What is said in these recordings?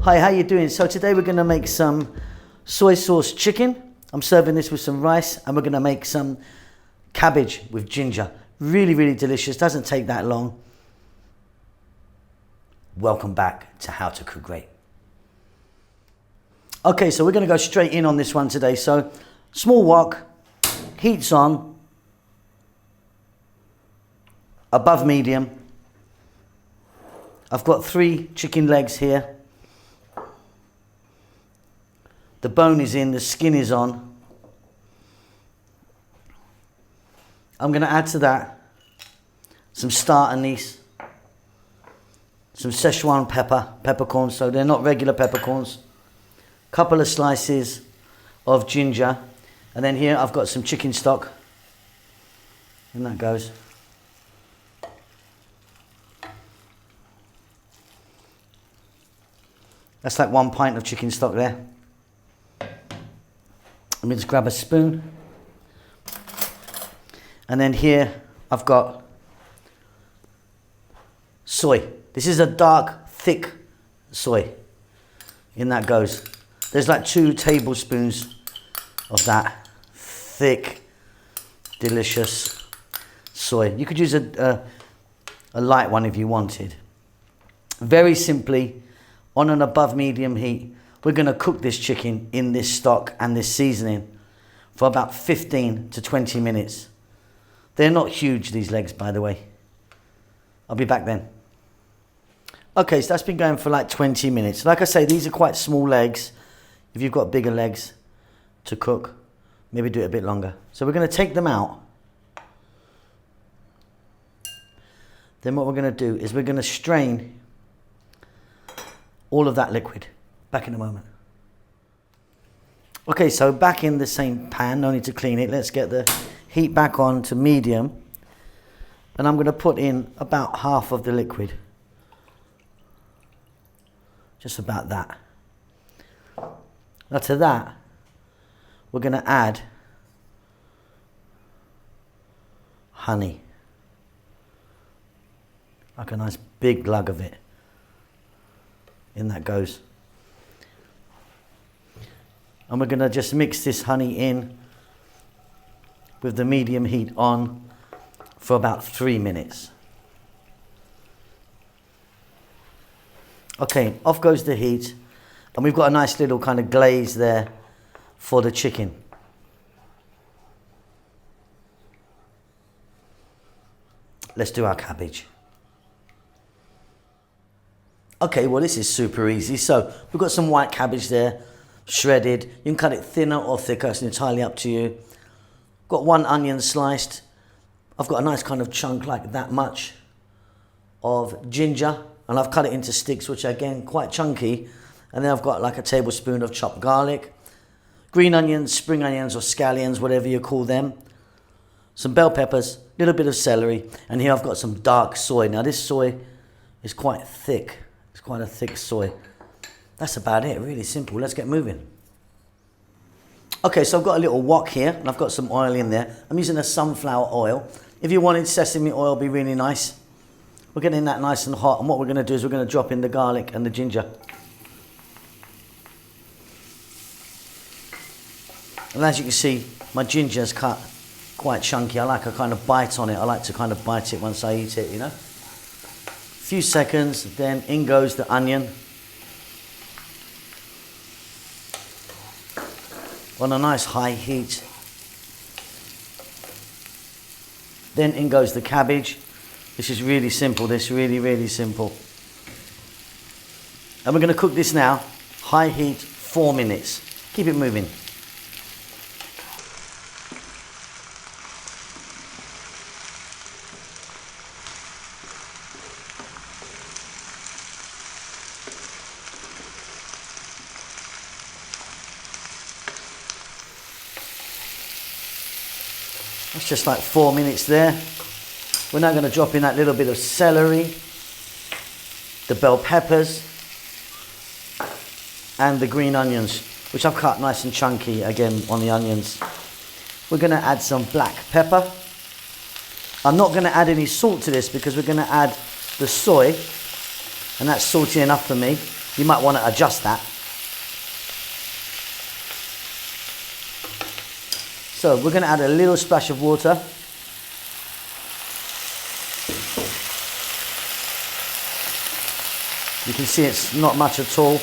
Hi, how you doing? So today we're going to make some soy sauce chicken. I'm serving this with some rice, and we're going to make some cabbage with ginger. Really, really delicious. Doesn't take that long. Welcome back to How to Cook Great. Okay, so we're going to go straight in on this one today. So small wok, heat's on, above medium. I've got 3 chicken legs here. The bone is in, the skin is on. I'm going to add to that some star anise, some szechuan peppercorns, so they're not regular peppercorns. Couple of slices of ginger, and then here I've got some chicken stock, and that goes. That's like 1 pint of chicken stock there. Let me just grab a spoon. And then here I've got soy. This is a dark, thick soy. In that goes. There's like 2 tablespoons of that thick, delicious soy. You could use a light one if you wanted. Very simply, on an above medium heat, we're going to cook this chicken in this stock and this seasoning for about 15 to 20 minutes. They're not huge, these legs, by the way. I'll be back then. Okay, so that's been going for like 20 minutes. Like I say, these are quite small legs. If you've got bigger legs to cook, maybe do it a bit longer. So we're going to take them out. Then what we're going to do is we're going to strain all of that liquid. Back in a moment. Okay, so back in the same pan, no need to clean it. Let's get the heat back on to medium. And I'm going to put in about half of the liquid. Just about that. Now to that, we're going to add honey. Like a nice big glug of it. In that goes. And we're going to just mix this honey in with the medium heat on for about 3 minutes. Okay, off goes the heat. And we've got a nice little kind of glaze there for the chicken. Let's do our cabbage. Okay, well this is super easy. So we've got some white cabbage there, shredded. You can cut it thinner or thicker, it's entirely up to you. Got 1 onion sliced. I've got a nice kind of chunk like that much of ginger, and I've cut it into sticks, which are again quite chunky. And then I've got like a tablespoon of chopped garlic, green onions, spring onions or scallions, whatever you call them. Some bell peppers, a little bit of celery, and here I've got some dark soy. Now this soy is quite thick. It's quite a thick soy. That's about it, really simple. Let's get moving. Okay, so I've got a little wok here, and I've got some oil in there. I'm using a sunflower oil. If you wanted sesame oil, it'd be really nice. We're getting that nice and hot, and what we're going to do is we're going to drop in the garlic and the ginger. And as you can see, my ginger's cut quite chunky. I like a kind of bite on it. I like to kind of bite it once I eat it, you know. A few seconds, then in goes the onion. On a nice high heat. Then in goes the cabbage. This is really simple, this really, really simple. And we're going to cook this now, high heat, 4 minutes. Keep it moving. It's just like 4 minutes there. We're now going to drop in that little bit of celery, the bell peppers, and the green onions, which I've cut nice and chunky again on the onions. We're going to add some black pepper. I'm not going to add any salt to this because we're going to add the soy, and that's salty enough for me. You might want to adjust that. So we're going to add a little splash of water. You can see it's not much at all,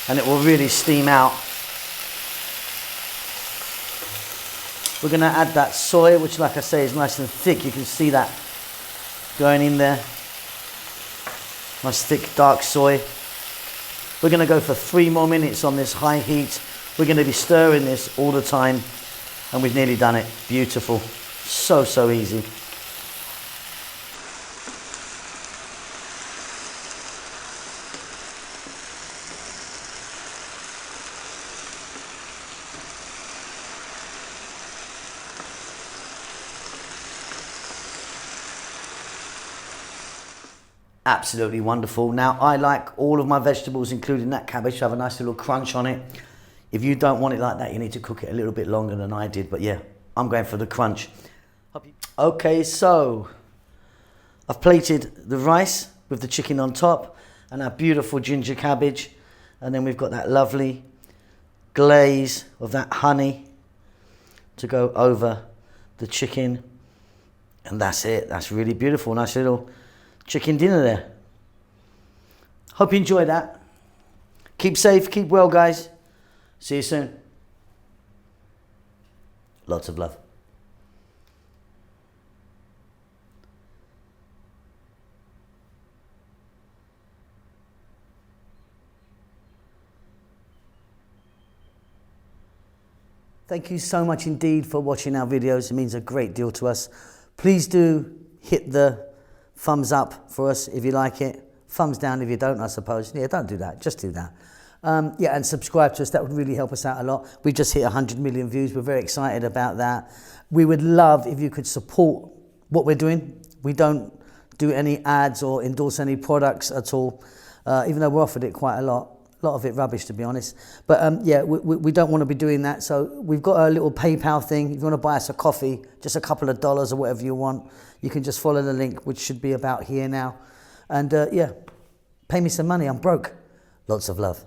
and it will really steam out. We're going to add that soy, which, like I say, is nice and thick. You can see that going in there. Nice thick dark soy. We're going to go for 3 more minutes on this high heat. We're going to be stirring this all the time, and we've nearly done it. Beautiful. So easy. Absolutely wonderful. Now, I like all of my vegetables, including that cabbage, to have a nice little crunch on it. If you don't want it like that, you need to cook it a little bit longer than I did. But yeah, I'm going for the crunch. Okay, so I've plated the rice with the chicken on top and our beautiful ginger cabbage. And then we've got that lovely glaze of that honey to go over the chicken. And that's it. That's really beautiful. Nice little chicken dinner there. Hope you enjoyed that. Keep safe, keep well, guys. See you soon. Lots of love. Thank you so much indeed for watching our videos. It means a great deal to us. Please do hit the thumbs up for us if you like it. Thumbs down if you don't, I suppose. Yeah, don't do that. Just do that. Yeah, and subscribe to us. That would really help us out a lot. We just hit 100 million views. We're very excited about that. We would love if you could support what we're doing. We don't do any ads or endorse any products at all, even though we're offered it quite a lot. A lot of it rubbish, to be honest. But yeah, we don't want to be doing that. So we've got a little PayPal thing. If you want to buy us a coffee, just a couple of dollars or whatever you want, you can just follow the link, which should be about here now. And yeah, pay me some money. I'm broke. Lots of love.